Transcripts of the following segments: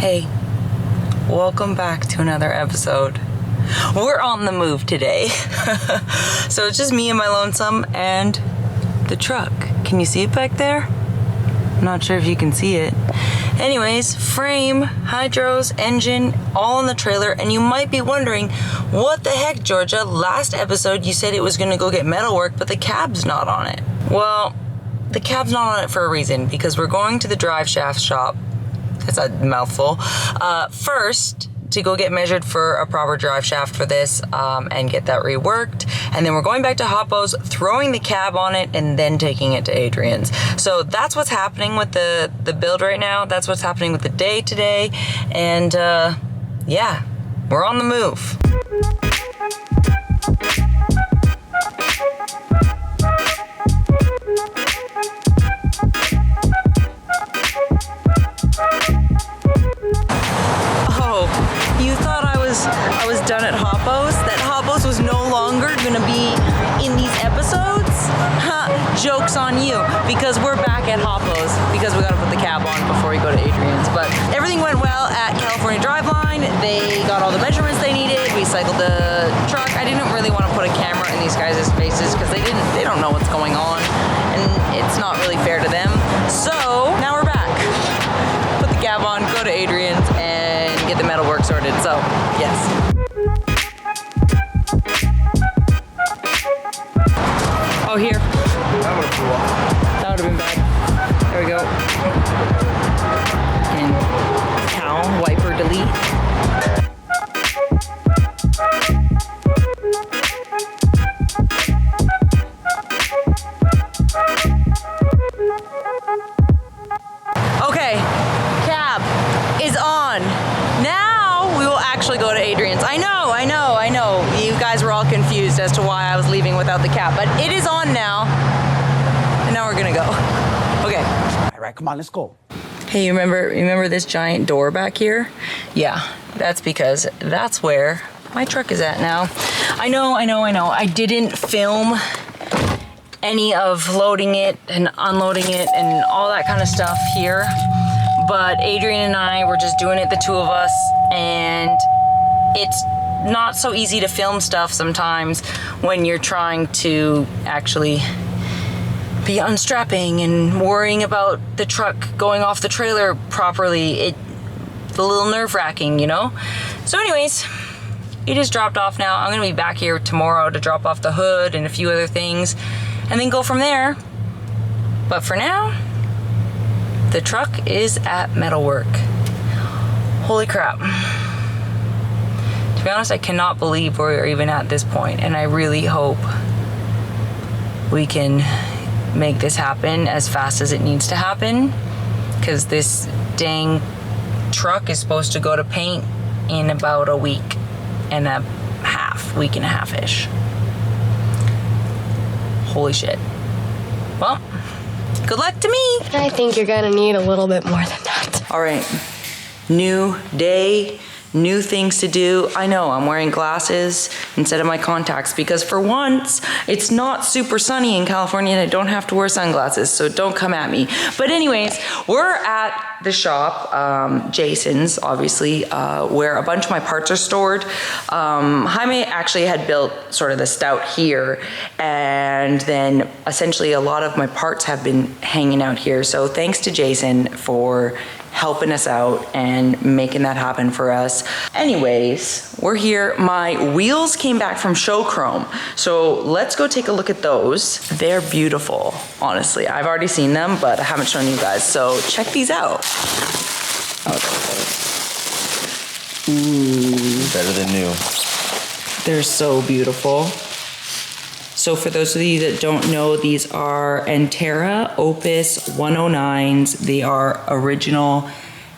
Hey, welcome back to another episode. We're on the move today. So it's just me and my lonesome and the truck. Can you see it back there? I'm not sure if you can see it. Anyways, frame, hydros, engine, all on the trailer, and you might be wondering, what the heck, Georgia? Last episode you said it was gonna go get metalwork, but the cab's not on it. Well, the cab's not on it for a reason, because we're going to the drive shaft shop. That's a mouthful. First, to go get measured for a proper drive shaft for this and get that reworked. And then we're going back to Hoppos, throwing the cab on it, and then taking it to Adrian's. So that's what's happening with the build right now. That's what's happening with the day today. And yeah, we're on the move. You thought I was done at Hoppos? That Hoppos was no longer gonna be in these episodes? Ha, joke's on you, because we're back at Hoppos because we gotta put the cab on before we go to Adrian's. But everything went well at California Driveline. They got all the measurements they needed. We cycled the truck. I didn't really want to put a camera in these guys' faces because they don't know what's going on, and it's not really fair to them. So now we're back. Put the cab on, go to Adrian's, and get the metalwork sorted. So yes. Oh, here. That would have flew off. That would have been bad. There we go. And towel, wiper, delete. Okay, cab is on. Now we will actually go to Adrian's. I know. You guys were all confused as to why I was leaving without the cab, but it is on now. And now we're gonna go. Okay. All right, come on, let's go. Hey, you remember this giant door back here? Yeah, that's because that's where my truck is at now. I know. I didn't film any of loading it and unloading it and all that kind of stuff here. But Adrian and I were just doing it, the two of us, and it's not so easy to film stuff sometimes when you're trying to actually be unstrapping and worrying about the truck going off the trailer properly. It's a little nerve-wracking, you know? So anyways, it is dropped off now. I'm gonna be back here tomorrow to drop off the hood and a few other things and then go from there. But for now, the truck is at metalwork. Holy crap. To be honest, I cannot believe we're even at this point, and I really hope we can make this happen as fast as it needs to happen, because this dang truck is supposed to go to paint in about a week and a half-ish. Holy shit. Well, good luck to me. I think you're gonna need a little bit more than that. All right, new day, new things to do. I know I'm wearing glasses instead of my contacts because for once it's not super sunny in California and I don't have to wear sunglasses, so don't come at me. But anyways, we're at the shop, Jason's obviously, where a bunch of my parts are stored. Jaime actually had built sort of the Stout here, and then essentially a lot of my parts have been hanging out here. So thanks to Jason for helping us out and making that happen for us. Anyways, we're here. My wheels came back from Show Chrome, so let's go take a look at those. They're beautiful, honestly. I've already seen them, but I haven't shown you guys, so check these out. Ooh. Better than new. They're so beautiful. So for those of you that don't know, these are Antera Opus 109s. They are original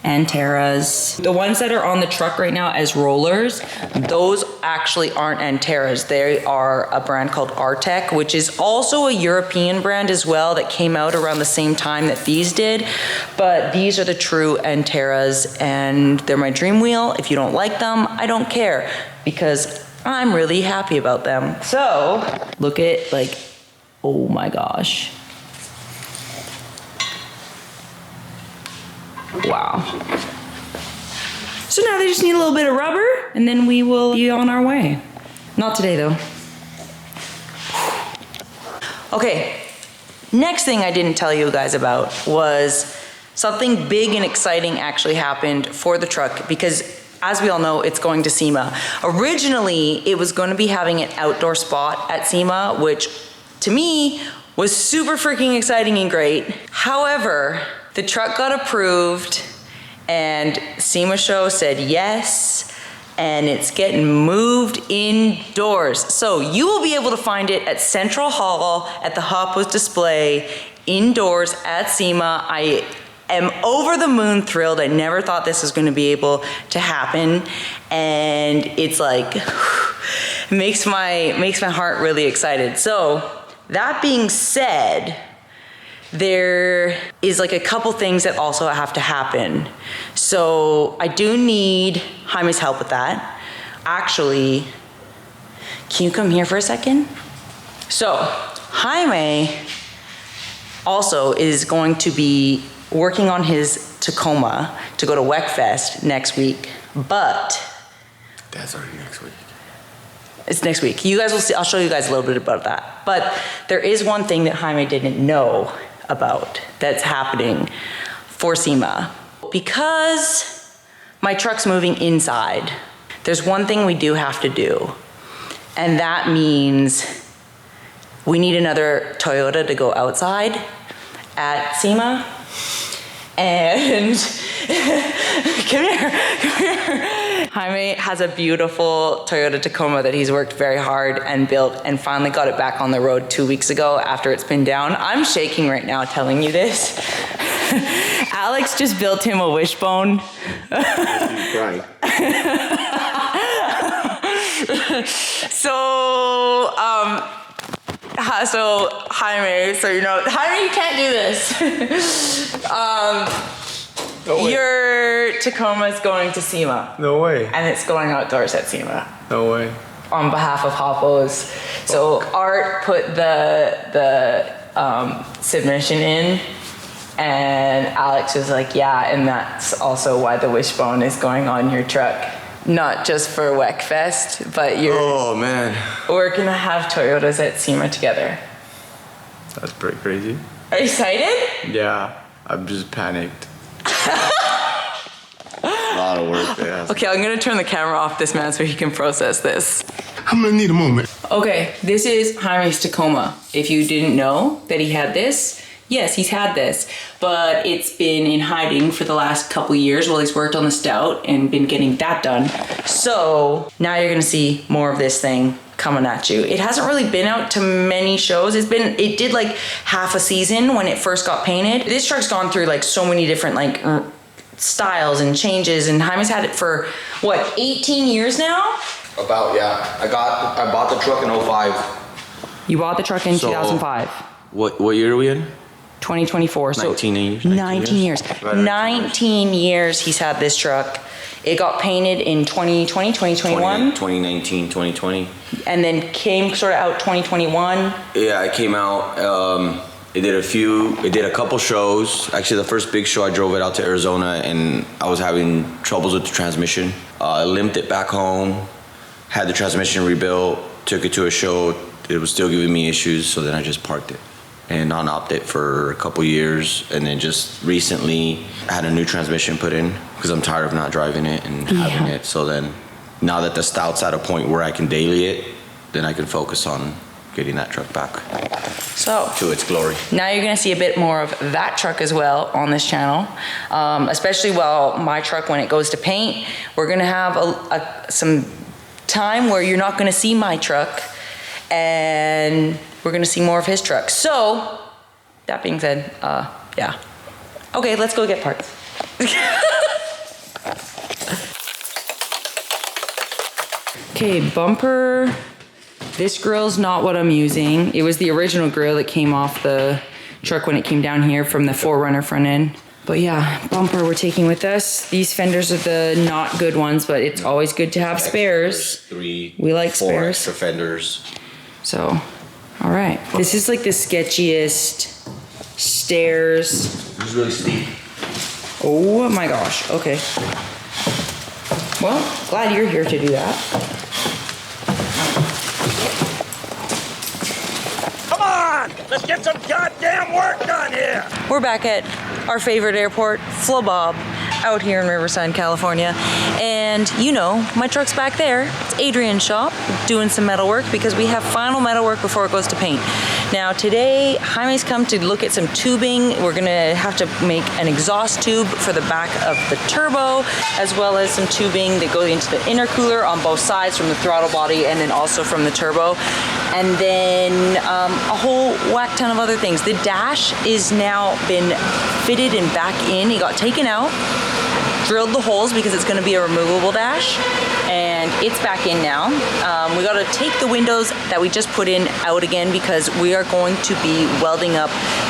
Anteras. The ones that are on the truck right now as rollers, those actually aren't Anteras. They are a brand called Artec, which is also a European brand as well that came out around the same time that these did. But these are the true Anteras, and they're my dream wheel. If you don't like them, I don't care, because I'm really happy about them. So, look at, like, oh my gosh. Wow. So now they just need a little bit of rubber and then we will be on our way. Not today though. Okay, next thing I didn't tell you guys about was something big and exciting actually happened for the truck because as we all know, it's going to SEMA. Originally, it was going to be having an outdoor spot at SEMA, which to me was super freaking exciting and great. However, the truck got approved and SEMA show said yes, and it's getting moved indoors. So you will be able to find it at Central Hall at the Hoppos display indoors at SEMA. I am over the moon thrilled. I never thought this was going to be able to happen, and it's like makes my heart really excited. So that being said, there is like a couple things that also have to happen. So I do need Jaime's help with that. Actually, can you come here for a second? So Jaime also is going to be working on his Tacoma to go to WECFest next week, but that's already next week. It's next week. You guys will see, I'll show you guys a little bit about that. But there is one thing that Jaime didn't know about that's happening for SEMA. Because my truck's moving inside, there's one thing we do have to do, and that means we need another Toyota to go outside at SEMA. And come here. Jaime has a beautiful Toyota Tacoma that he's worked very hard and built and finally got it back on the road 2 weeks ago after it's been down. I'm shaking right now telling you this. Alex just built him a wishbone. Right. So Jaime, so you know, Jaime, you can't do this. Your Tacoma is going to SEMA. No way. And it's going outdoors at SEMA. No way. On behalf of Hoppos. So Art put the submission in, and Alex was like, yeah, and that's also why the wishbone is going on your truck. Not just for WECFest, but Oh man. we're gonna have Toyotas at SEMA together. That's pretty crazy. Are you excited? Yeah. I'm just panicked. A lot of work there. Okay, I'm gonna turn the camera off this man so he can process this. I'm gonna need a moment. Okay, this is Jaime's Tacoma. If you didn't know that he had this, yes, he's had this, but it's been in hiding for the last couple years while he's worked on the Stout and been getting that done. So now you're gonna see more of this thing coming at you. It hasn't really been out to many shows. It did like half a season when it first got painted. This truck's gone through like so many different like styles and changes, and Jaime's had it for what, 18 years now? About, yeah. I bought the truck in 05. You bought the truck in 2005. What year are we in? 2024. 19 years. 19 years. Right, 19 years he's had this truck. It got painted in 2020, 2021. 2019, 2020. And then came sort of out 2021. Yeah, I came out. It did a couple shows. Actually, the first big show, I drove it out to Arizona, and I was having troubles with the transmission. I limped it back home, had the transmission rebuilt, took it to a show. It was still giving me issues, so then I just parked it and non-opted it for a couple years, and then just recently I had a new transmission put in because I'm tired of not driving it and having it. So then, now that the Stout's at a point where I can daily it, then I can focus on getting that truck back to its glory. Now you're gonna see a bit more of that truck as well on this channel, especially my truck, when it goes to paint, we're gonna have some time where you're not gonna see my truck, and we're gonna see more of his truck. So, that being said, yeah. Okay, let's go get parts. Okay, bumper. This grill's not what I'm using. It was the original grill that came off the truck when it came down here from the 4Runner front end. But yeah, bumper we're taking with us. These fenders are the not good ones, but it's always good to have spares. We like four spares. extra fenders. So, all right. This is like the sketchiest stairs. It's really steep. Oh my gosh, okay. Well, glad you're here to do that. Come on! Let's get some goddamn work done here! We're back at our favorite airport, Flabob, out here in Riverside, California. And you know, my truck's back there. It's Adrian's shop, doing some metal work because we have final metal work before it goes to paint. Now today, Jaime's come to look at some tubing. We're gonna have to make an exhaust tube for the back of the turbo, as well as some tubing that goes into the intercooler on both sides from the throttle body and then also from the turbo. And then a whole whack ton of other things. The dash is now been fitted and back in. It got taken out, drilled the holes because it's gonna be a removable dash, and it's back in now. We gotta take the windows that we just put in out again because we are going to be welding up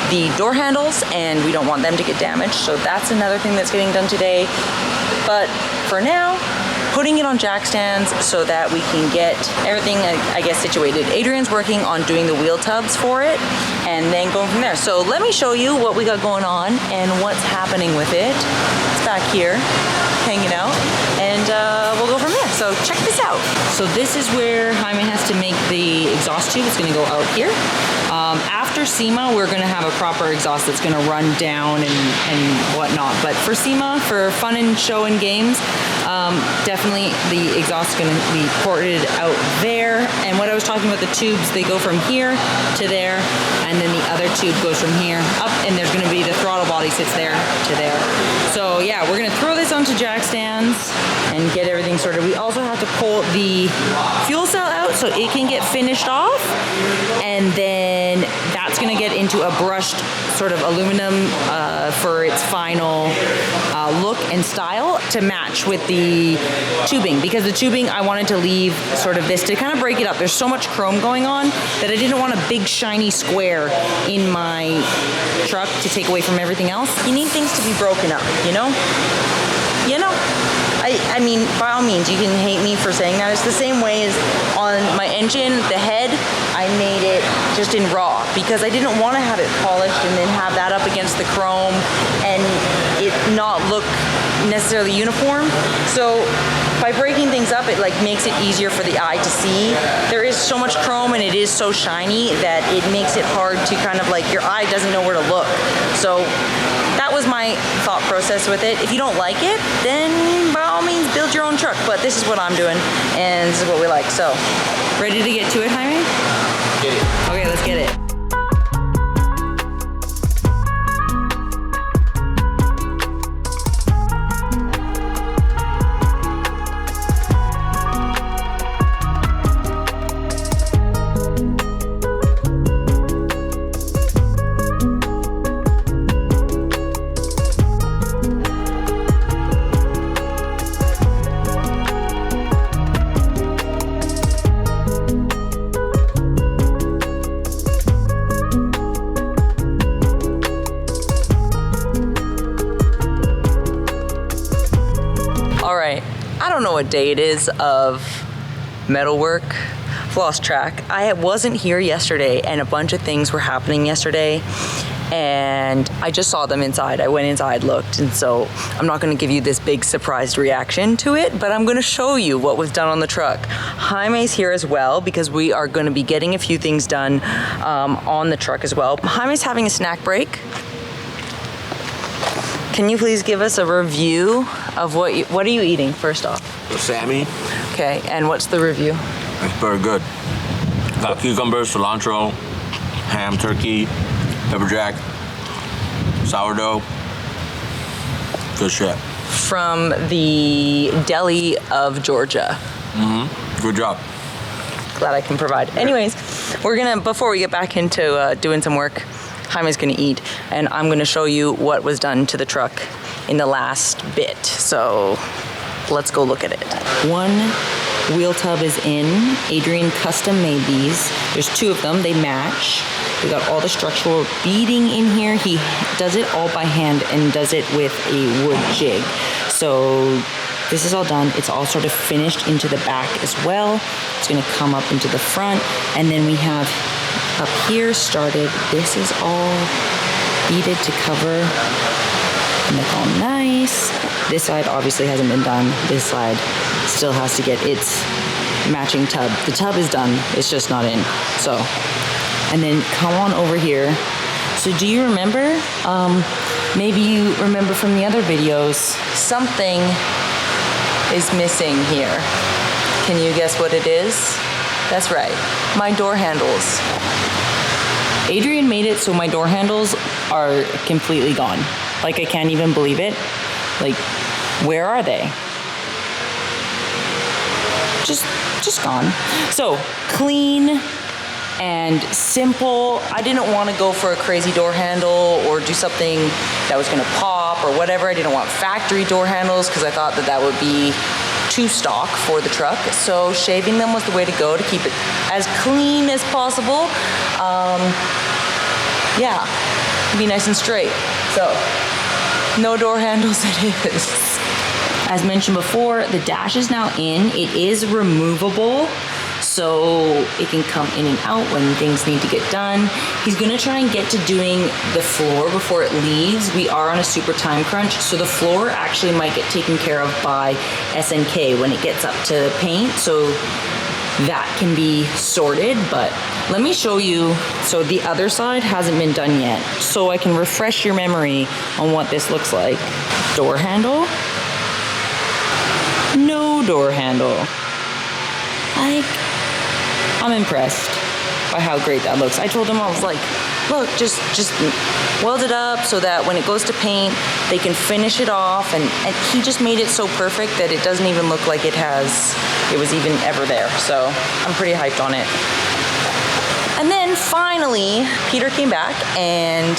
the door handles and we don't want them to get damaged. So that's another thing that's getting done today. But for now, putting it on jack stands so that we can get everything, I guess, situated. Adrian's working on doing the wheel tubs for it and then going from there. So let me show you what we got going on and what's happening with it. It's back here, hanging out, and we'll go from there. So check this out. So this is where Jaime has to make the exhaust tube. It's gonna go out here. After SEMA, we're gonna have a proper exhaust that's gonna run down and whatnot. But for SEMA, for fun and show and games, definitely the exhaust is gonna be ported out there. And what I was talking about, the tubes, they go from here to there, and then the other tube goes from here up, and there's gonna be the throttle body sits there to there. So yeah, we're gonna throw this onto jack stands and get everything sorted. We also have to pull the fuel cell out so it can get finished off, and then that's gonna get into a brushed sort of aluminum for its final look and style to match with the tubing, because the tubing I wanted to leave sort of this to kind of break it up. There's so much chrome going on that I didn't want a big shiny square in my truck to take away from everything else. You need things to be broken up, you know? You know? I mean, by all means, you can hate me for saying that. It's the same way as on my engine, the head, I made it just in raw because I didn't want to have it polished and then have that up against the chrome and it not look necessarily uniform. So by breaking things up, it like makes it easier for the eye to see. There is so much chrome and it is so shiny that it makes it hard to kind of like, your eye doesn't know where to look. So that was my thought process with it. If you don't like it, then by all means build your own truck, but this is what I'm doing and this is what we like. So ready to get to it, Jaime? Get it. Okay, let's get it. I don't know what day it is of metalwork. I've lost track. I wasn't here yesterday and a bunch of things were happening yesterday and I just saw them inside. I went inside, looked, and so I'm not gonna give you this big surprised reaction to it, but I'm gonna show you what was done on the truck. Jaime's here as well because we are gonna be getting a few things done on the truck as well. Jaime's having a snack break. Can you please give us a review of what are you eating first off? Sammy. Okay, and what's the review? It's very good. Got cucumbers, cilantro, ham, turkey, pepper jack, sourdough. Good shit. From the deli of Georgia. Mm-hmm. Good job. Glad I can provide. Anyways, we're gonna, before we get back into doing some work, Jaime's gonna eat, and I'm gonna show you what was done to the truck in the last bit. So let's go look at it. One wheel tub is in. Adrian custom made these. There's two of them, they match. We got all the structural beading in here. He does it all by hand and does it with a wood jig. So this is all done. It's all sort of finished into the back as well. It's gonna come up into the front, and then we have up here started. This is all beaded to cover And look all nice. This side obviously hasn't been done. This side still has to get its matching tub. The tub is done, it's just not in. So, and then come on over here. So do you remember, maybe you remember from the other videos, something is missing here. Can you guess what it is? That's right, my door handles. Adrian made it so my door handles are completely gone. Like, I can't even believe it. Like, where are they? Just gone. So, clean and simple. I didn't want to go for a crazy door handle or do something that was gonna pop or whatever. I didn't want factory door handles because I thought that would be too stock for the truck. So shaving them was the way to go to keep it as clean as possible. Yeah, be nice and straight. So, no door handles it is. As mentioned before, the dash is now in. It is removable, so it can come in and out when things need to get done. He's gonna try and get to doing the floor before it leaves. We are on a super time crunch, so the floor actually might get taken care of by SNK when it gets up to paint, so that can be sorted. But let me show you. So the other side hasn't been done yet, so I can refresh your memory on what this looks like. Door handle. No door handle. Like, I'm impressed by how great that looks. I told him, I was like, look, just weld it up so that when it goes to paint, they can finish it off. And he just made it so perfect that it doesn't even look like it was even ever there. So I'm pretty hyped on it. And then finally, Peter came back and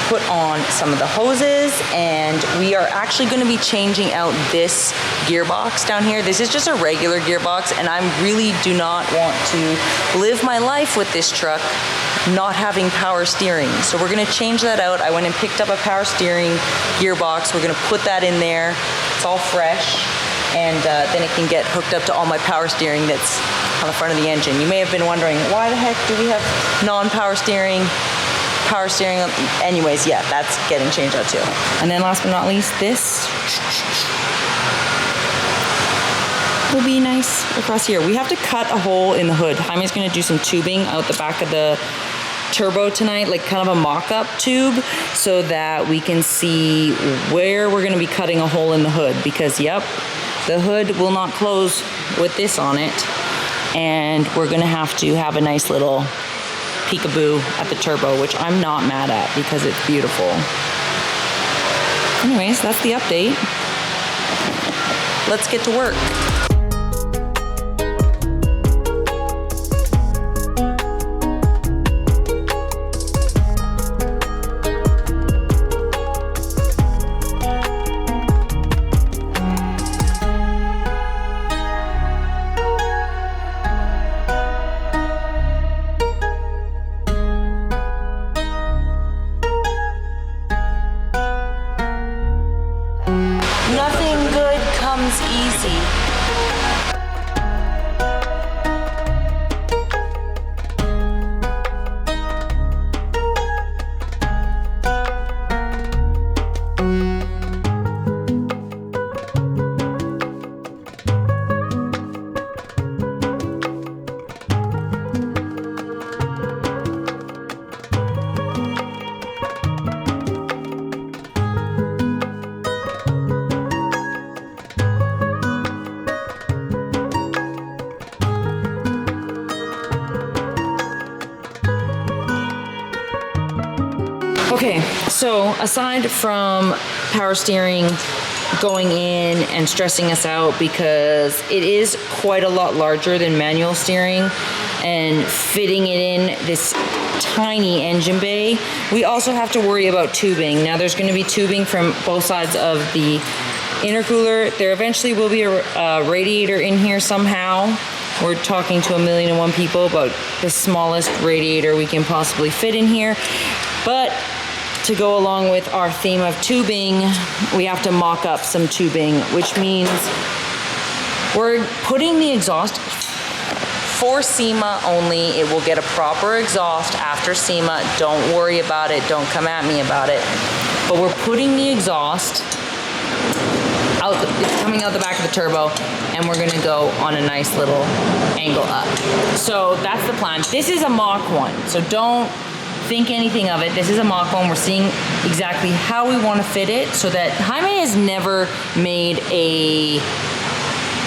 put on some of the hoses, and we are actually going to be changing out this gearbox down here. This is just a regular gearbox, and I really do not want to live my life with this truck not having power steering. So we're going to change that out. I went and picked up a power steering gearbox. We're going to put that in there. It's all fresh, and then it can get hooked up to all my power steering that's on the front of the engine. You may have been wondering, why the heck do we have non-power steering? Power steering, anyways, yeah, that's getting changed out too. And then last but not least, this will be nice across here. We have to cut a hole in the hood. Jaime's gonna do some tubing out the back of the turbo tonight, like kind of a mock-up tube, so that we can see where we're gonna be cutting a hole in the hood, because yep, the hood will not close with this on it, and we're gonna have to have a nice little peekaboo at the turbo, which I'm not mad at because it's beautiful. Anyways, that's the update. Let's get to work. Nothing good comes easy. Okay, so aside from power steering going in and stressing us out because it is quite a lot larger than manual steering and fitting it in this tiny engine bay, we also have to worry about tubing. Now there's going to be tubing from both sides of the intercooler. There eventually will be a radiator in here somehow. We're talking to 1,000,001 people about the smallest radiator we can possibly fit in here. But to go along with our theme of tubing, we have to mock up some tubing, which means we're putting the exhaust for SEMA only. It will get a proper exhaust after SEMA. Don't worry about it. Don't come at me about it. but we're putting the exhaust out, it's coming out the back of the turbo, and we're gonna go on a nice little angle up. So that's the plan. This is a mock one, so don't think anything of it. This is a mock one. We're seeing exactly how we want to fit it, so that Jaime has never made a...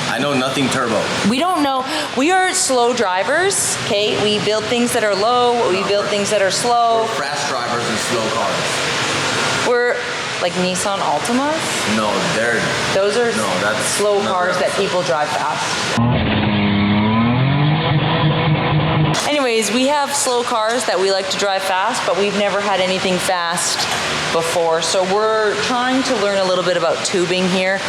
I know nothing turbo. We don't know. We are slow drivers, okay? We build things that are low, we build things that are slow. We're fast drivers in slow cars. We're like Nissan Altimas? No, those are that's slow cars that people drive fast. Anyways, we have slow cars that we like to drive fast, but we've never had anything fast before. So we're trying to learn a little bit about tubing here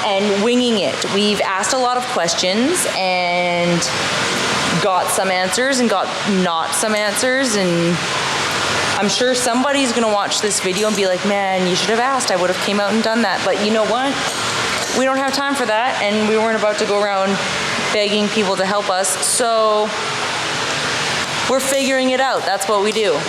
and winging it. We've asked a lot of questions and got some answers and got not some answers, and I'm sure somebody's gonna watch this video and be like, man, you should have asked, I would have came out and done that. But you know what? We don't have time for that, and we weren't about to go around begging people to help us, so we're figuring it out. That's what we do.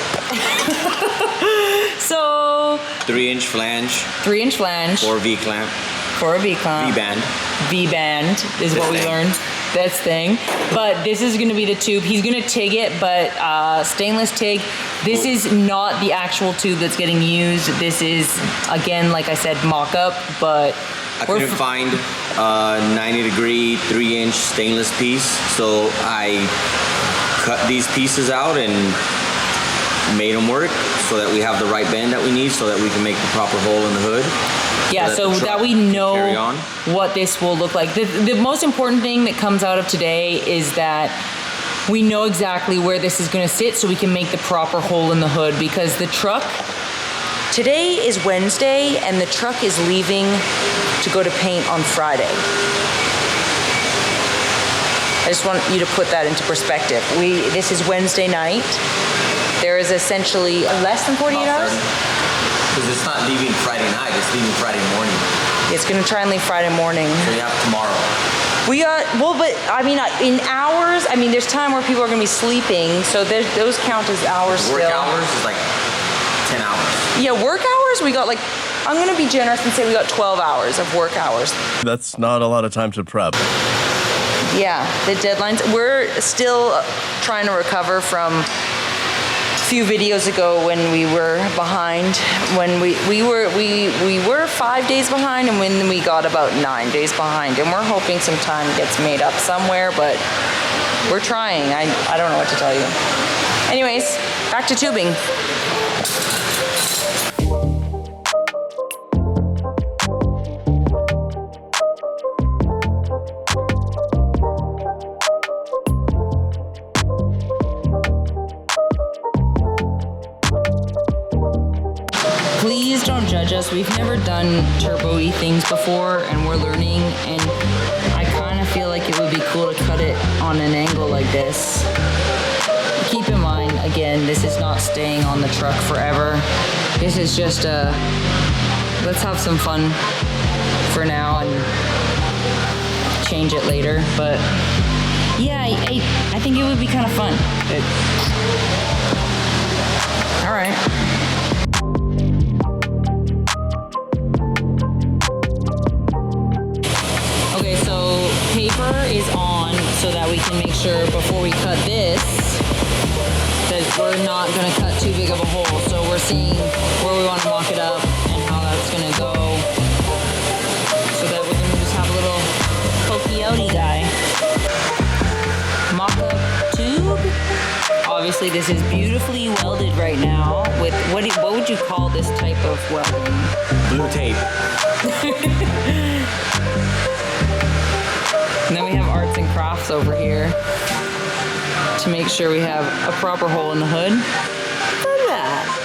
So 3-inch flange. 3-inch flange. 4 V clamp. For a V clamp. V-band. V-band is This what we thing. learned. This thing. But this is gonna be the tube. He's gonna TIG it, but stainless TIG. This is not the actual tube that's getting used. This is, again, like I said, mock-up, but I couldn't find a 90-degree 3-inch stainless piece, so I cut these pieces out and made them work so that we have the right bend that we need so that we can make the proper hole in the hood. Yeah, so the that truck we can know carry on. what this will look like. The most important thing that comes out of today is that we know exactly where this is gonna sit so we can make the proper hole in the hood, because the truck, today is Wednesday and the truck is leaving to go to paint on Friday. I just want you to put that into perspective. This is Wednesday night. There is essentially less than 48 hours. Because it's not leaving Friday night, it's leaving Friday morning. It's gonna try and leave Friday morning. So you have tomorrow. We got, well, but I mean, in hours, I mean, there's time where people are gonna be sleeping, so those count as hours Work still. hours is like 10 hours. Yeah, work hours, we got like, I'm gonna be generous and say we got 12 hours of work hours. That's not a lot of time to prep. Yeah, the deadlines, we're still trying to recover from a few videos ago when we were behind, when we were 5 days behind, and when we got about 9 days behind, and we're hoping some time gets made up somewhere, but we're trying. I don't know what to tell you. Anyways, back to tubing. Please don't judge us. We've never done turbo-y things before, and we're learning, and I kind of feel like it would be cool to cut it on an angle like this. Keep in mind, again, this is not staying on the truck forever. This is just let's have some fun for now and change it later. But yeah, I think it would be kind of fun. All right. Okay, so paper is on so that we can make sure before we cut this that we're not gonna cut too big of a hole. So we're seeing where we want to mock it up and how that's gonna go, so that we're gonna just have a little pokey outy guy. Mock up tube. Obviously this is beautifully welded right now with, what would you call this type of welding? Blue tape. And then we have arts and crafts over here to make sure we have a proper hole in the hood. Look at that.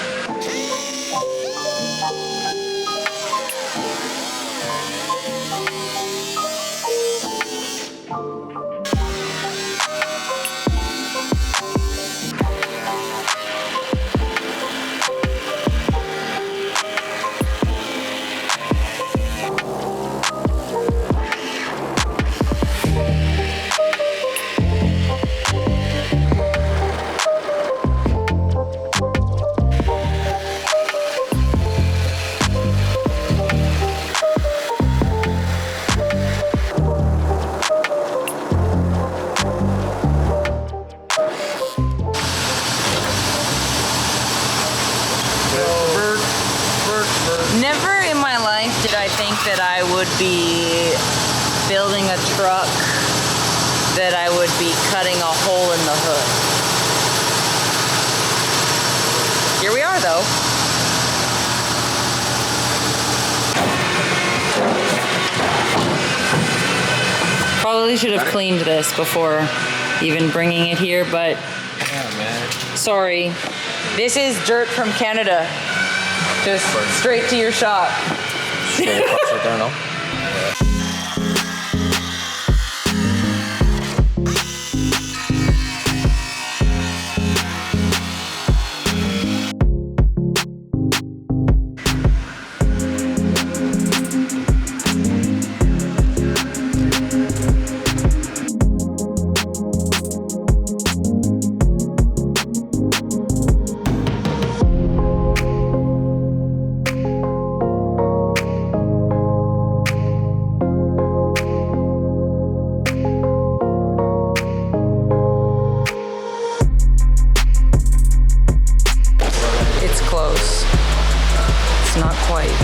be building a truck that I would be cutting a hole in the hood. Here we are though. Probably should have cleaned this before even bringing it here, but sorry. This is dirt from Canada. Just straight to your shop.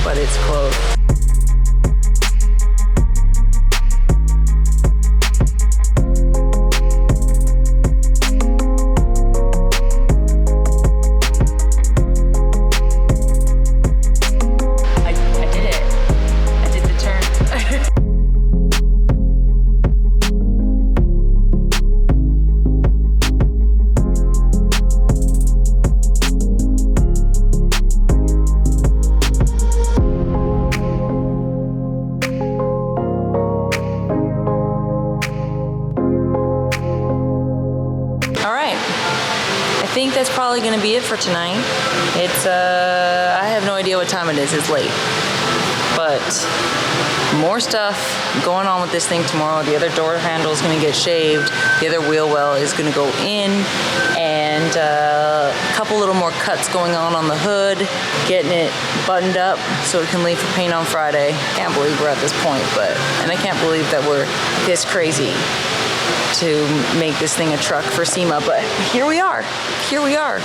But it's close. I did it. I did the turn. I think that's probably gonna be it for tonight. It's, I have no idea what time it is, it's late. But more stuff going on with this thing tomorrow. The other door handle is gonna get shaved. The other wheel well is gonna go in. And a couple little more cuts going on the hood. Getting it buttoned up so it can leave for paint on Friday. Can't believe we're at this point, and I can't believe that we're this crazy to make this thing a truck for SEMA, but here we are. Here we are.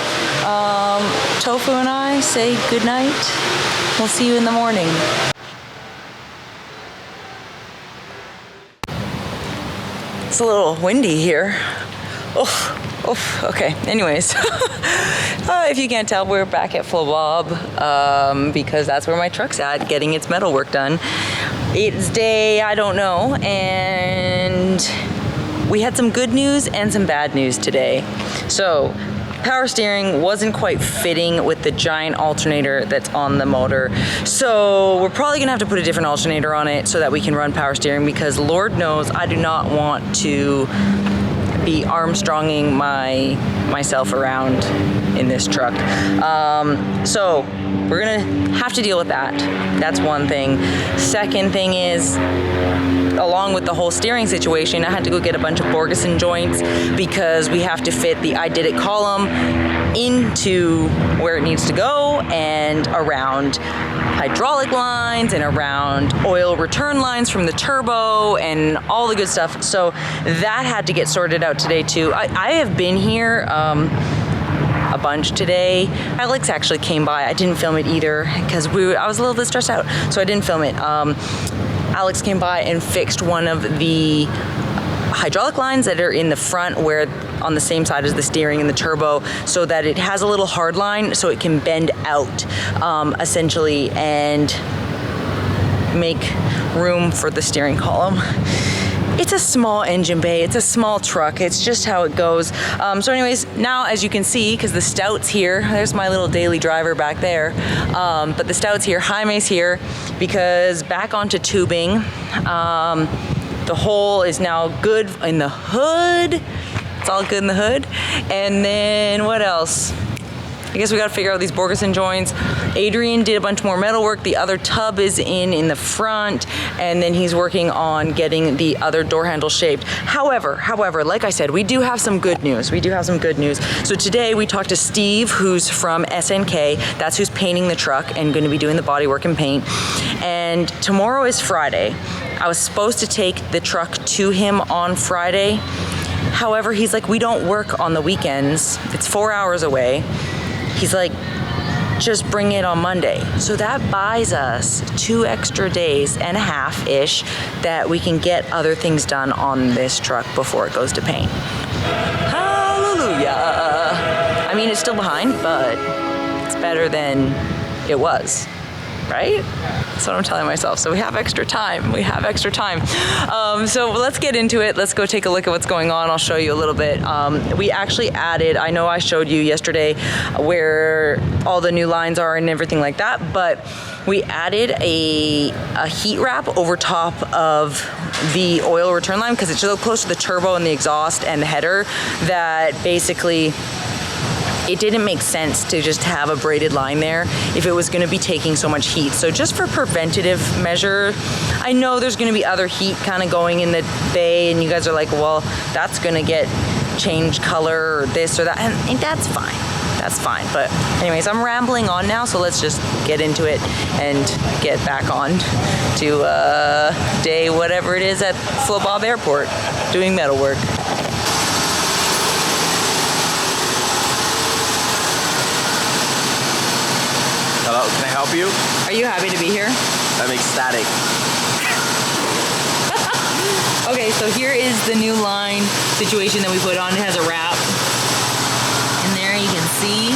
Tofu and I say good night. We'll see you in the morning. It's a little windy here. Oof, okay. Anyways, if you can't tell, we're back at Flow Bob because that's where my truck's at, getting its metal work done. It's day, I don't know, and we had some good news and some bad news today. So, power steering wasn't quite fitting with the giant alternator that's on the motor. So we're probably gonna have to put a different alternator on it so that we can run power steering, because Lord knows I do not want to be Armstronging myself around in this truck. So we're gonna have to deal with that. That's one thing. Second thing is, along with the whole steering situation, I had to go get a bunch of Borgeson joints because we have to fit the Ididit column into where it needs to go and around hydraulic lines and around oil return lines from the turbo and all the good stuff. So that had to get sorted out today too. I have been here a bunch today. Alex actually came by. I didn't film it either because I was a little bit stressed out, so I didn't film it. Alex came by and fixed one of the hydraulic lines that are in the front, where on the same side as the steering and the turbo, so that it has a little hard line so it can bend out essentially and make room for the steering column. It's a small engine bay, it's a small truck, it's just how it goes. So anyways, now as you can see, because the Stout's here, there's my little daily driver back there, but the Stout's here, Jaime's here, because back onto tubing. The hole is now good in the hood. It's all good in the hood. And then what else? I guess we gotta figure out these Borgeson joints. Adrian did a bunch more metal work. The other tub is in the front, and then he's working on getting the other door handle shaped. However, like I said, we do have some good news. So today we talked to Steve, who's from SNK. That's who's painting the truck and gonna be doing the body work and paint. And tomorrow is Friday. I was supposed to take the truck to him on Friday. However, he's like, we don't work on the weekends. It's 4 hours away. He's like, just bring it on Monday. So that buys us 2 extra days and a half-ish that we can get other things done on this truck before it goes to paint. Hallelujah. I mean, it's still behind, but it's better than it was, right? That's what I'm telling myself. So we have extra time. We have extra time. So let's get into it. Let's go take a look at what's going on. I'll show you a little bit. We actually added, I know I showed you yesterday where all the new lines are and everything like that, but we added a heat wrap over top of the oil return line because it's so close to the turbo and the exhaust and the header that basically it didn't make sense to just have a braided line there if it was going to be taking so much heat. So just for preventative measure, I know there's going to be other heat kind of going in the bay and you guys are like, well, that's going to get changed color or this or that, and that's fine. That's fine. But anyways, I'm rambling on now, so let's just get into it and get back on to day whatever it is at Bob Airport doing metalwork. Hello, can I help you? Are you happy to be here? I'm ecstatic. Okay, so here is the new line situation that we put on. It has a wrap. And there you can see.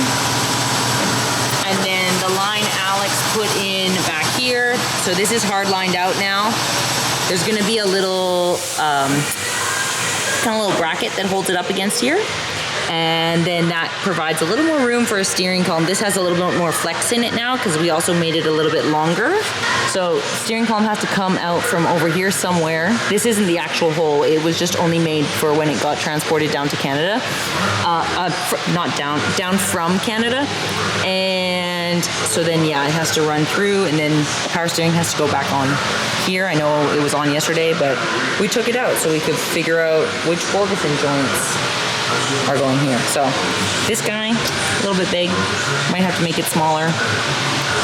And then the line Alex put in back here. So this is hard lined out now. There's gonna be a little, kind of little bracket that holds it up against here. And then that provides a little more room for a steering column. This has a little bit more flex in it now because we also made it a little bit longer. So steering column has to come out from over here somewhere. This isn't the actual hole. It was just only made for when it got transported down to Canada. Not down from Canada. And so then, yeah, it has to run through and then power steering has to go back on here. I know it was on yesterday, but we took it out so we could figure out which Ferguson joints are going here. So this guy, a little bit big, might have to make it smaller.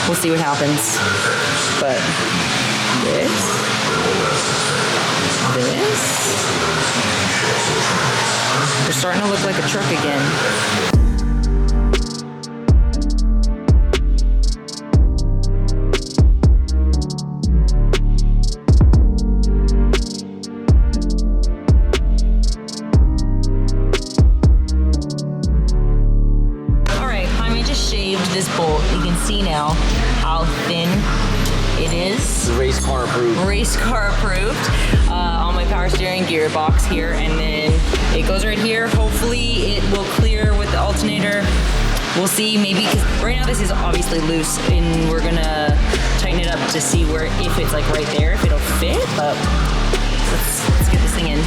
We'll see what happens. But this, they're starting to look like a truck again. This bolt, you can see now how thin it is. Race car approved. Race car approved. On my power steering gearbox here, and then it goes right here. Hopefully it will clear with the alternator. We'll see, maybe, because right now this is obviously loose and we're gonna tighten it up to see where, if it's like right there, if it'll fit, but let's get this thing in.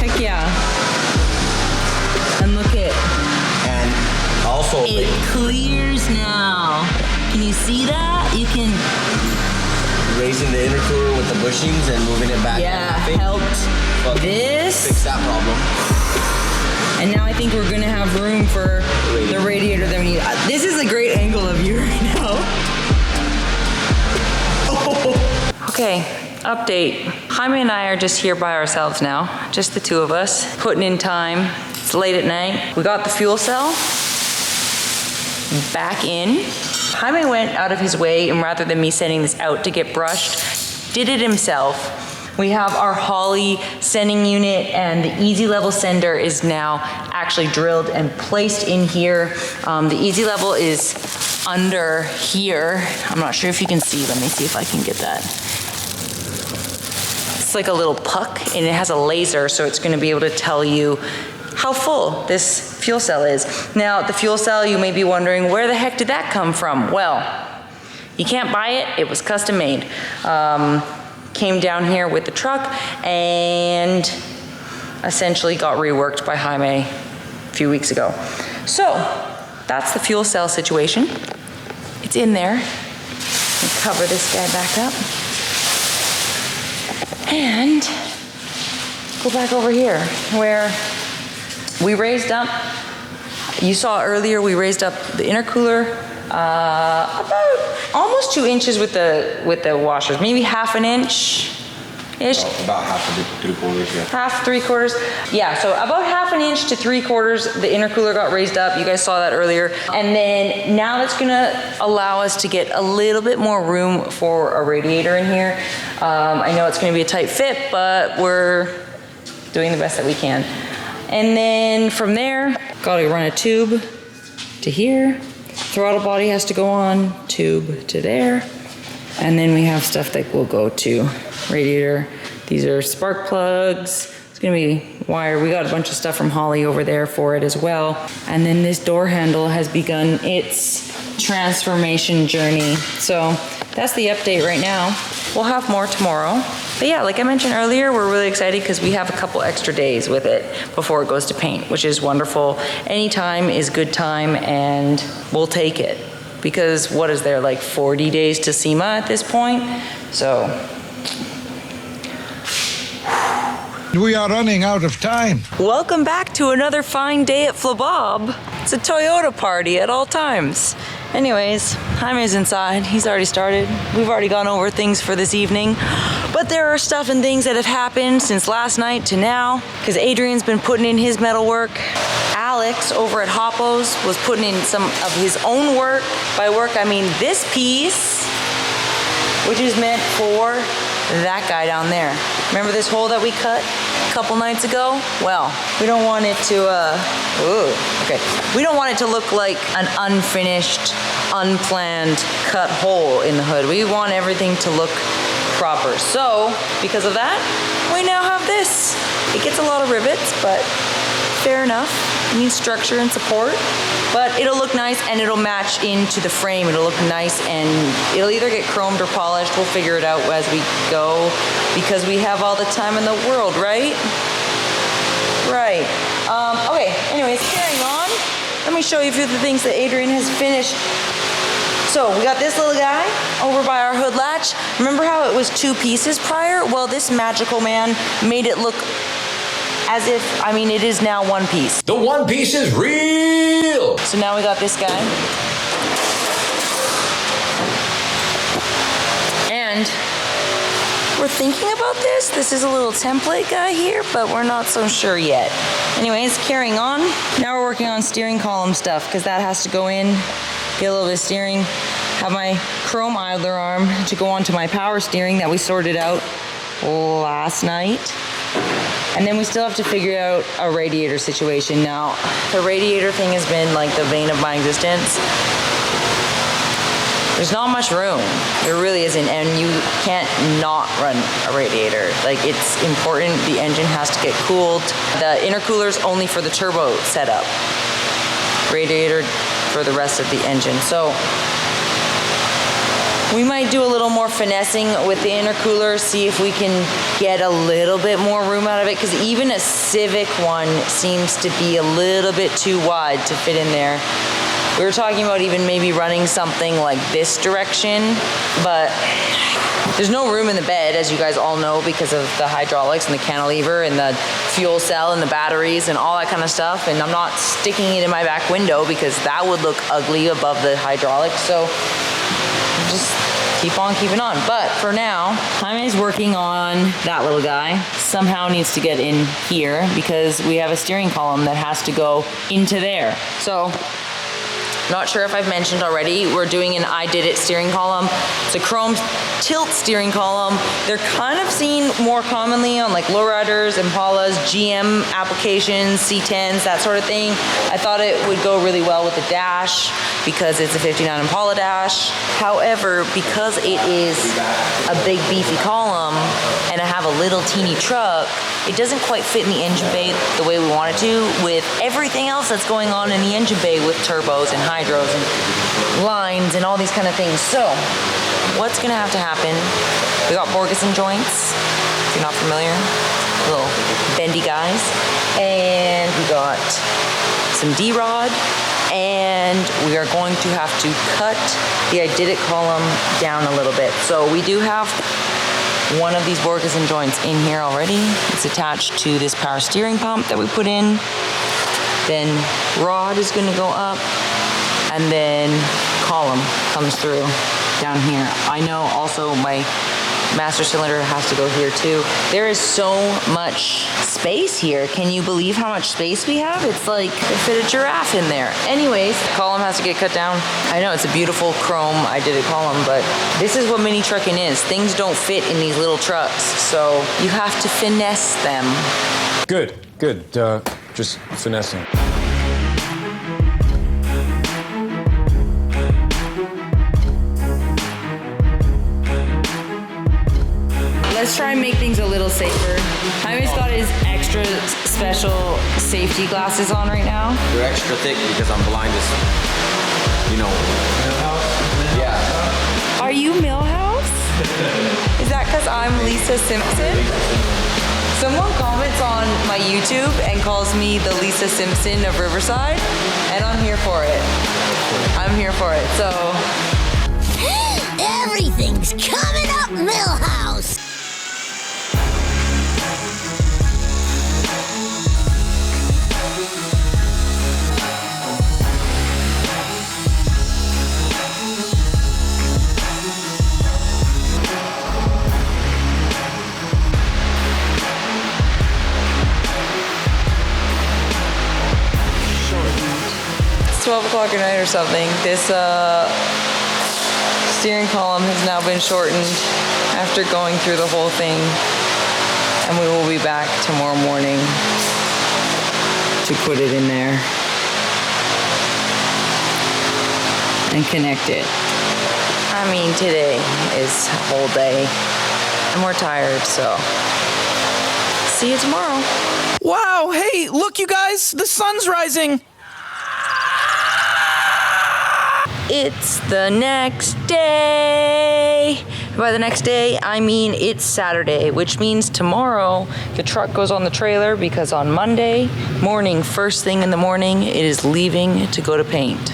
Heck yeah. And look it. And also it clears now. Can you see that? You can raising the inner cooler with the bushings and moving it back. Yeah, helped this. Fix that problem. And now I think we're gonna have room for the radiator that we need. This is a great angle of you right now. Oh. Okay, update. Jaime and I are just here by ourselves now, just the two of us, putting in time. It's late at night. We got the fuel cell back in. Jaime went out of his way, and rather than me sending this out to get brushed, did it himself. We have our Holley sending unit, and the easy level sender is now actually drilled and placed in here. The easy level is under here. I'm not sure if you can see. Let me see if I can get that. It's like a little puck, and it has a laser, so it's gonna be able to tell you how full this fuel cell is. Now, the fuel cell, you may be wondering, where the heck did that come from? Well, you can't buy it. It was custom made. Came down here with the truck and essentially got reworked by Jaime a few weeks ago. So that's the fuel cell situation. It's in there. I'll cover this guy back up. And go back over here where we raised up You saw earlier we raised up the intercooler about almost 2 inches with the washers, maybe half an inch. Ish. About half of the 3/4, yeah. Half, 3/4. Yeah, so about half an inch to 3/4, the intercooler got raised up. You guys saw that earlier. And then now that's gonna allow us to get a little bit more room for a radiator in here. I know it's gonna be a tight fit, but we're doing the best that we can. And then from there, gotta run a tube to here. Throttle body has to go on, tube to there. And then we have stuff that will go to radiator. These are spark plugs. It's gonna be wire. We got a bunch of stuff from Holley over there for it as well. And then this door handle has begun its transformation journey. So that's the update right now. We'll have more tomorrow. But yeah, like I mentioned earlier, we're really excited because we have a couple extra days with it before it goes to paint, which is wonderful. Any time is good time and we'll take it. Because what is there, like 40 days to SEMA at this point? So. We are running out of time. Welcome back to another fine day at Flabob. It's a Toyota party at all times. Anyways, Jaime's inside. He's already started. We've already gone over things for this evening. But there are stuff and things that have happened since last night to now. Because Adrian's been putting in his metalwork. Alex over at Hoppos was putting in some of his own work. By work, I mean this piece, which is meant for that guy down there. Remember this hole that we cut a couple nights ago? Well, we don't want it to, We don't want it to look like an unfinished, unplanned cut hole in the hood. We want everything to look proper. So, because of that, we now have this. It gets a lot of rivets, but fair enough. It needs structure and support, but it'll look nice and it'll match into the frame. It'll look nice and it'll either get chromed or polished. We'll figure it out as we go because we have all the time in the world, right? Right. Okay, anyways, carrying on. Let me show you a few of the things that Adrian has finished. So we got this little guy over by our hood latch. Remember how it was 2 pieces prior? Well, this magical man made it look as if, it is now 1 piece. The one piece is real! So now we got this guy. And we're thinking about this. This is a little template guy here, but we're not so sure yet. Anyways, carrying on. Now we're working on steering column stuff because that has to go in, get a little bit of steering. Have my chrome idler arm to go onto my power steering that we sorted out last night. And then we still have to figure out a radiator situation. Now, the radiator thing has been like the bane of my existence. There's not much room. There really isn't, and you can't not run a radiator. Like, it's important. The engine has to get cooled. The intercooler's only for the turbo setup. Radiator for the rest of the engine. So, we might do a little more finessing with the intercooler, see if we can get a little bit more room out of it, because even a Civic one seems to be a little bit too wide to fit in there. We were talking about even maybe running something like this direction, but there's no room in the bed, as you guys all know, because of the hydraulics and the cantilever and the fuel cell and the batteries and all that kind of stuff. And I'm not sticking it in my back window because that would look ugly above the hydraulics. So just keep on keeping on. But for now, Jaime's working on that little guy. Somehow needs to get in here because we have a steering column that has to go into there. So, not sure if I've mentioned already, we're doing an Ididit steering column. It's a chrome tilt steering column. They're kind of seen more commonly on like lowriders, Impalas, GM applications, C10s, that sort of thing. I thought it would go really well with the dash because it's a 59 Impala dash. However, because it is a big beefy column and I have a little teeny truck, it doesn't quite fit in the engine bay the way we want it to with everything else that's going on in the engine bay with turbos and hydros and lines and all these kind of things. So what's gonna have to happen, we got Borgeson joints, if you're not familiar, little bendy guys, and we got some D-rod, and we are going to have to cut the Ididit column down a little bit. So we do have one of these Borgeson joints in here already. It's attached to this power steering pump that we put in. then rod is gonna go up, and then column comes through down here. I know also my master cylinder has to go here too. There is so much space here. Can you believe how much space we have? It's like they fit a giraffe in there. Anyways, column has to get cut down. I know it's a beautiful chrome Ididit column, but this is what mini trucking is. Things don't fit in these little trucks, so you have to finesse them. Good. Just finessing. Let's try and make things a little safer. Jaime's got his extra special safety glasses on right now. They're extra thick because I'm blind as, you know. Yeah. Are you Millhouse? Is that because I'm Lisa Simpson? Someone comments on my YouTube and calls me the Lisa Simpson of Riverside, and I'm here for it. I'm here for it, so. Everything's coming up, Millhouse! It's 12 o'clock at night or something. This steering column has now been shortened after going through the whole thing, and we will be back tomorrow morning to put it in there and connect it. I mean, today is a whole day and we're tired, so see you tomorrow. Wow, hey, look you guys, the sun's rising. It's the next day. By the next day, I mean it's Saturday, which means tomorrow the truck goes on the trailer because on Monday morning, first thing in the morning, it is leaving to go to paint.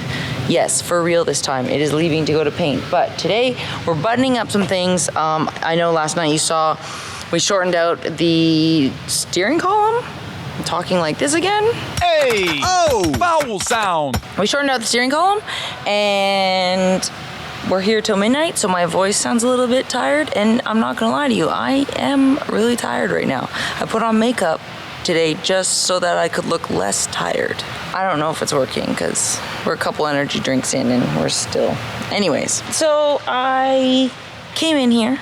Yes, for real this time, it is leaving to go to paint. But today, we're buttoning up some things. I know last night you saw we shortened out the steering column. I'm talking like this again. Hey! Oh! Vowel sound! We shortened out the steering column, and we're here till midnight, so my voice sounds a little bit tired, and I'm not gonna lie to you, I am really tired right now. I put on makeup today just so that I could look less tired. I don't know if it's working because we're a couple energy drinks in and we're still... Anyways, so I came in here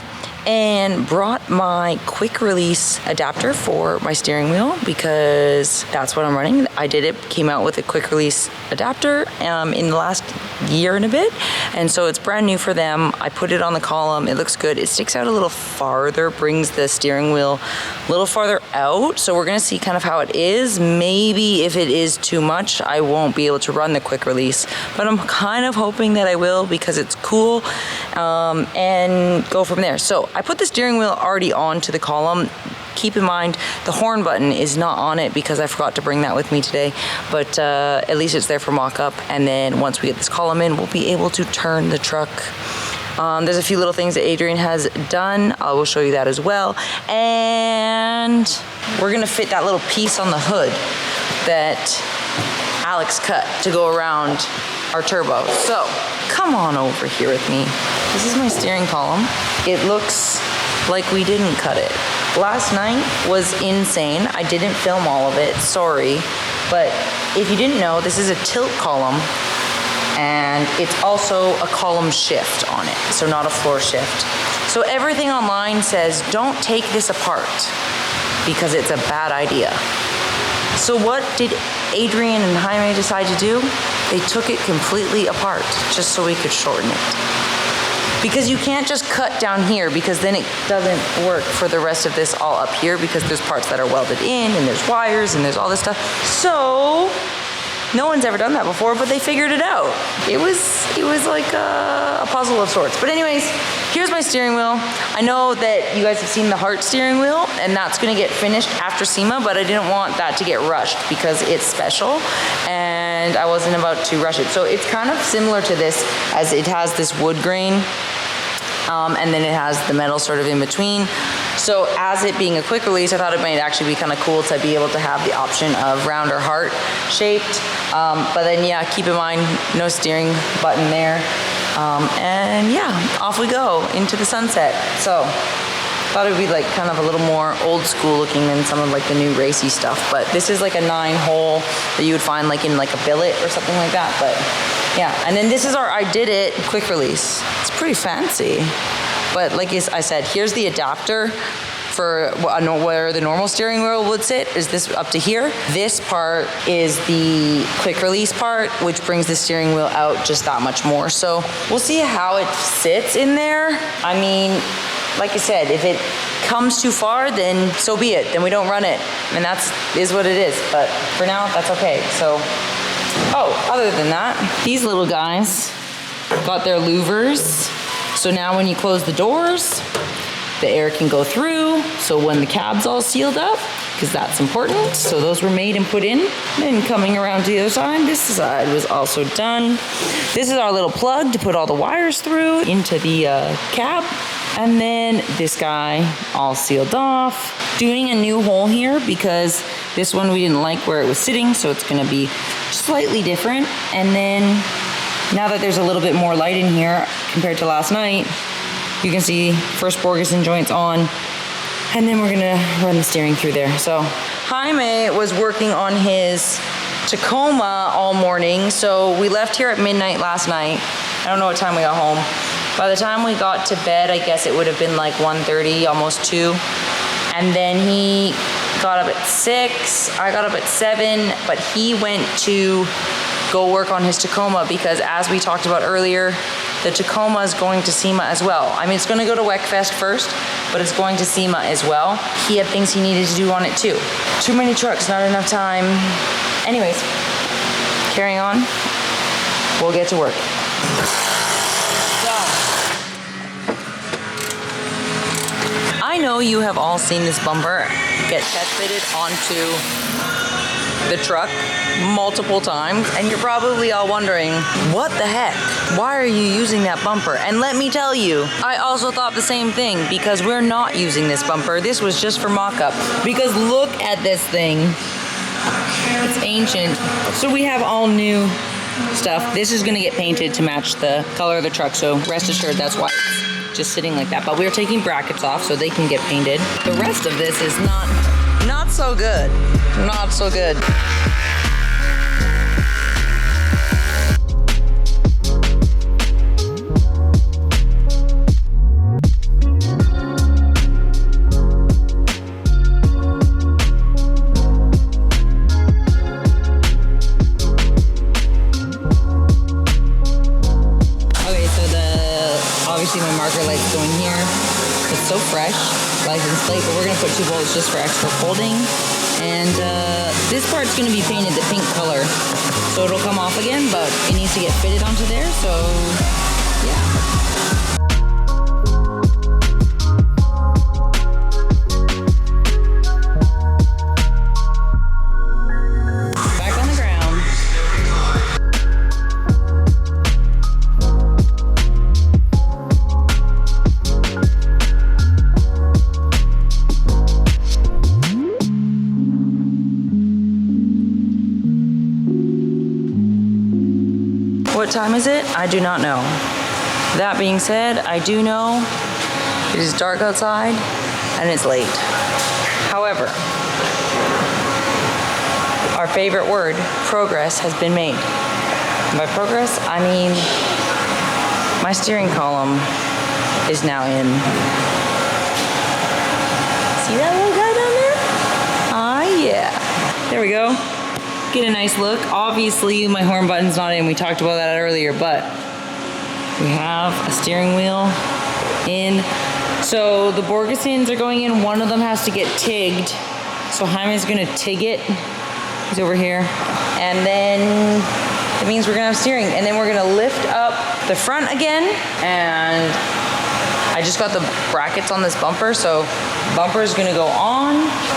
and brought my quick release adapter for my steering wheel because that's what I'm running. Ididit came out with a quick release adapter in the last year and a bit, and so it's brand new for them. I put it on the column, it looks good. It sticks out a little farther, brings the steering wheel a little farther out, so we're gonna see kind of how it is. Maybe if it is too much, I won't be able to run the quick release, but I'm kind of hoping that I will because it's cool, and go from there. So I put the steering wheel already onto the column. Keep in mind, the horn button is not on it because I forgot to bring that with me today, but at least it's there for mock-up, and then once we get this column in, we'll be able to turn the truck. There's a few little things that Adrian has done. I will show you that as well, and we're gonna fit that little piece on the hood that Alex cut to go around our turbo. So, come on over here with me. This is my steering column. It looks like we didn't cut it. Last night was insane. I didn't film all of it, sorry. But if you didn't know, this is a tilt column, and it's also a column shift on it, so not a floor shift. So everything online says, don't take this apart because it's a bad idea. So what did Adrian and Jaime decide to do? They took it completely apart just so we could shorten it. Because you can't just cut down here because then it doesn't work for the rest of this all up here because there's parts that are welded in and there's wires and there's all this stuff. So no one's ever done that before, but they figured it out. It was like a puzzle of sorts. But anyways, here's my steering wheel. I know that you guys have seen the Heart steering wheel, and that's gonna get finished after SEMA, but I didn't want that to get rushed because it's special, and I wasn't about to rush it. So it's kind of similar to this, as it has this wood grain and then it has the metal sort of in between. So as it being a quick release, I thought it might actually be kind of cool to be able to have the option of round or heart shaped. But then yeah, keep in mind, no steering button there. And yeah, off we go into the sunset. So thought it would be like kind of a little more old school looking than some of like the new racy stuff. But this is like a 9-hole that you would find like in like a billet or something like that. But yeah, and then this is our Ididit quick release. It's pretty fancy. But like I said, here's the adapter for where the normal steering wheel would sit, is this up to here. This part is the quick release part, which brings the steering wheel out just that much more. So we'll see how it sits in there. I mean, like I said, if it comes too far, then so be it. Then we don't run it. And that's is what it is. But for now, that's okay. So, oh, other than that, these little guys got their louvers. So now when you close the doors, the air can go through. So when the cab's all sealed up, because that's important. So those were made and put in. Then coming around to the other side, this side was also done. This is our little plug to put all the wires through into the cab. And then this guy all sealed off. Doing a new hole here because this one we didn't like where it was sitting, so it's gonna be slightly different. And then now that there's a little bit more light in here compared to last night, you can see first Borgeson joints on, and then we're gonna run the steering through there. So Jaime was working on his Tacoma all morning, so we left here at midnight last night. I don't know what time we got home. By the time we got to bed, I guess it would have been like 1:30, almost 2. And then he got up at 6, I got up at 7, but he went to go work on his Tacoma because as we talked about earlier, the Tacoma is going to SEMA as well. I mean, it's gonna go to WECFest first, but it's going to SEMA as well. He had things he needed to do on it too. Too many trucks, not enough time. Anyways, carrying on, we'll get to work. I know you have all seen this bumper get test fitted onto the truck multiple times, and you're probably all wondering, what the heck? Why are you using that bumper? And let me tell you, I also thought the same thing because we're not using this bumper. This was just for mock-up. Because look at this thing. It's ancient. So we have all new stuff. This is gonna get painted to match the color of the truck, so rest assured that's why it's just sitting like that. But we're taking brackets off so they can get painted. The rest of this is not so good. Not so good. Obviously my marker light's going here. It's so fresh, license plate, but we're gonna put 2 volts just for extra folding. And this part's gonna be painted the pink color. So it'll come off again, but it needs to get fitted onto there, so yeah. What time is it? I do not know. That being said, I do know it is dark outside and it's late. However, our favorite word, progress, has been made. And by progress, I mean my steering column is now in. See that little guy down there? Ah, yeah. There we go. Get a nice look. Obviously, my horn button's not in. We talked about that earlier, but we have a steering wheel in. So the Borgesons are going in. One of them has to get tigged. So Jaime's gonna tig it. He's over here. And then it means we're gonna have steering. And then we're gonna lift up the front again. And I just got the brackets on this bumper, so bumper is gonna go on.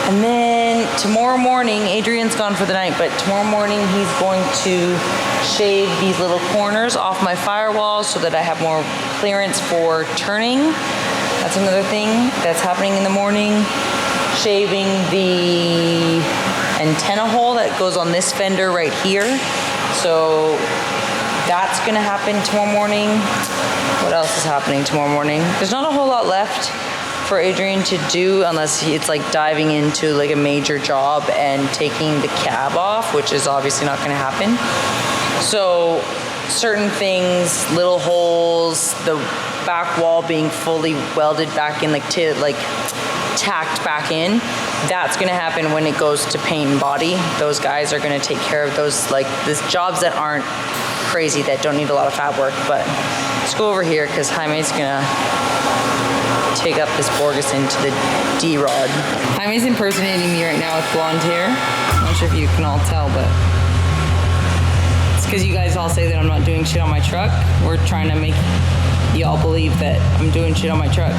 And then tomorrow morning, Adrian's gone for the night, but tomorrow morning he's going to shave these little corners off my firewall so that I have more clearance for turning. That's another thing that's happening in the morning. Shaving the antenna hole that goes on this fender right here. So that's gonna happen tomorrow morning. What else is happening tomorrow morning? There's not a whole lot left for Adrian to do unless it's like diving into like a major job and taking the cab off, which is obviously not gonna happen. So certain things, little holes, the back wall being fully welded back in, like tacked back in, that's gonna happen when it goes to paint and body. Those guys are gonna take care of those, like these jobs that aren't crazy, that don't need a lot of fab work. But let's go over here because Jaime's gonna take up this Borges into the D-rod. Jaime's impersonating me right now with blonde hair. I'm not sure if you can all tell, but it's because you guys all say that I'm not doing shit on my truck. We're trying to make y'all believe that I'm doing shit on my truck.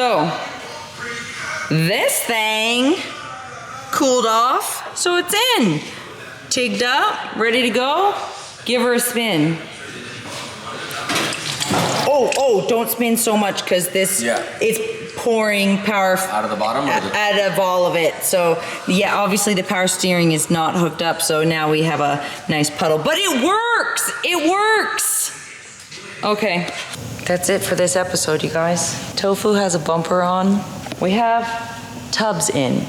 So, this thing cooled off, so it's in. Tigged up, ready to go. Give her a spin. Oh, don't spin so much because this, it's pouring power Out of the bottom? out of all of it. So, yeah, obviously the power steering is not hooked up, so now we have a nice puddle. But it works! It works! Okay. That's it for this episode, you guys. Tofu has a bumper on. We have tubs in.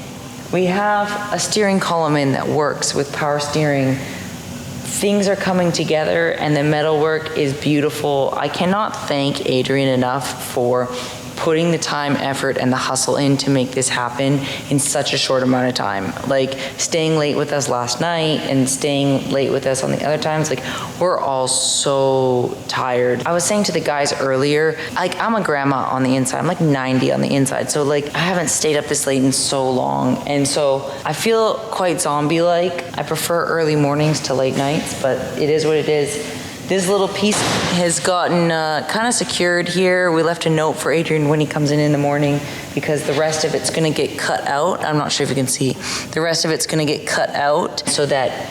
We have a steering column in that works with power steering. Things are coming together and the metalwork is beautiful. I cannot thank Adrian enough for putting the time, effort, and the hustle in to make this happen in such a short amount of time. Like staying late with us last night and staying late with us on the other times, like we're all so tired. I was saying to the guys earlier, like I'm a grandma on the inside, I'm like 90 on the inside. So like I haven't stayed up this late in so long. And so I feel quite zombie-like. I prefer early mornings to late nights, but it is what it is. This little piece has gotten kind of secured here. We left a note for Adrian when he comes in the morning because the rest of it's gonna get cut out. I'm not sure if you can see. The rest of it's gonna get cut out so that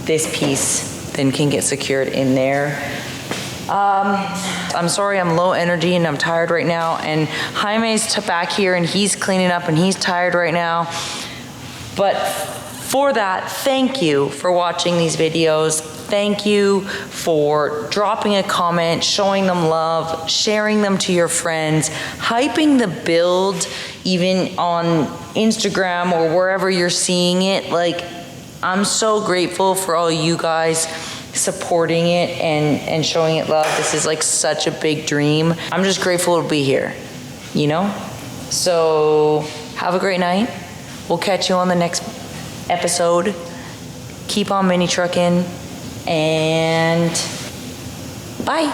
this piece then can get secured in there. I'm sorry, I'm low energy and I'm tired right now. And Jaime's back here and he's cleaning up and he's tired right now. But for that, thank you for watching these videos. Thank you for dropping a comment, showing them love, sharing them to your friends, hyping the build even on Instagram or wherever you're seeing it. Like, I'm so grateful for all you guys supporting it and showing it love. This is like such a big dream. I'm just grateful to be here, you know? So have a great night. We'll catch you on the next episode. Keep on mini trucking and bye.